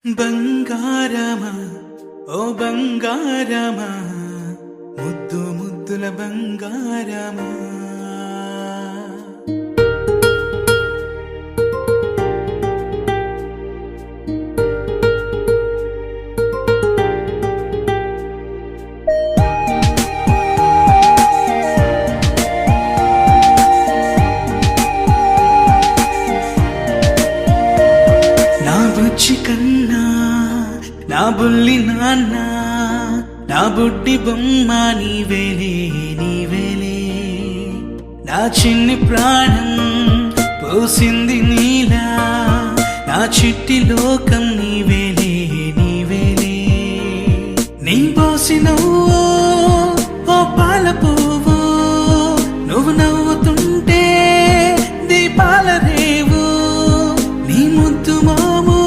బంగారమా ఓ బంగారమా ముద్దు ముద్దుల బంగారమా నా బుజ్జి కన్నా నా బుల్లి నాన్న నా బుడ్డి బొమ్మ నీవేలే నీవేలే నా చిన్ని ప్రాణం పోసింది నీలా నా చిట్టి లోకం నీవేలే నీవేలే నీ పోసినవో ఓ పాల పువ్వు నువ్వు నవ్వుతుంటే దీపాల రేవు నీ ముద్దు మాము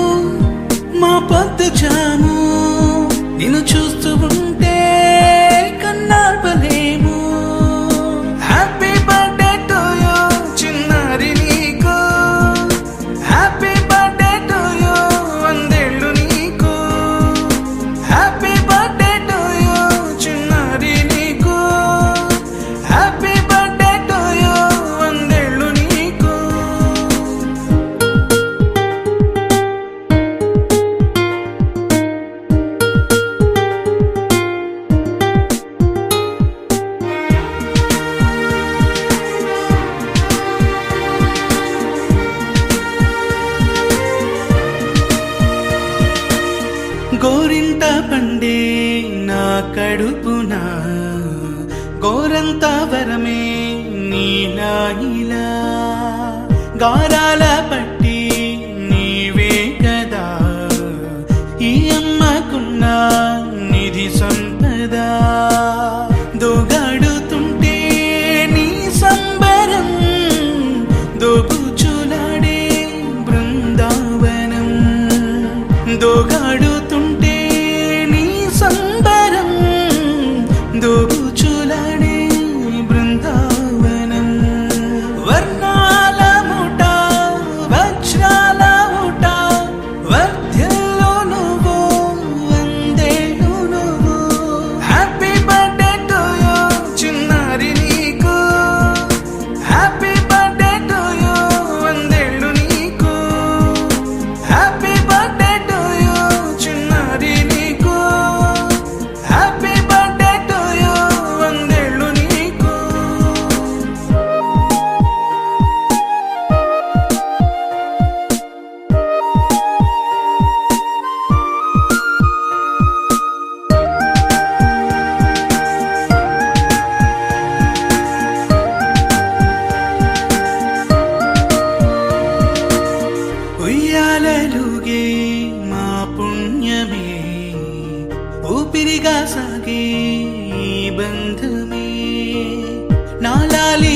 మా పొద్దు జాము నిన్ను చూస్తూ ఉంటే కన్నార్పలేము. హ్యాపీ బర్త్డే టు యూ చిన్నారి నీకు, హ్యాపీ బర్త్డే టు యూ వందేళ్ళు నీకు, హ్యాపీ బర్త్డే టు యూ చిన్నారి నీకు, హ్యాపీ బర్త్డే టు యూ వందేళ్ళు నీకు. గోరింట పండే నా కడుపున గోరంత వరమే నీలా ఇలా గారాల పట్టి నీవే కదా ఈ అమ్మకున్న నిధి సంపద దోగాడుతుంటే నీ సంబరం దోబుచులాడే బృందావనం దోగాడుతుంటే నీ సంబరం దోబుచులాడే బృందావనం వర్ణాల ముఠ వజ్రాల ముఠ వర్ధ్యలో నువ్వు వందేళ్ళు నువ్వు. హ్యాపీ బర్త్డే టు యూ చిన్నారి నీకు, హ్యాపీ బర్త్డే టు యూ వందేళ్ళు నీకు, హ్యాపీ బర్త్డే టు యూ చిన్నారి నీకు, హ్యాపీ బర్త్డే టు యూ వందేళ్ళు నీకు. ఉయ్యాలలుగే మా పుణ్యమే ఊపిరిగా సాగే ఈ బంధమే నాలాలి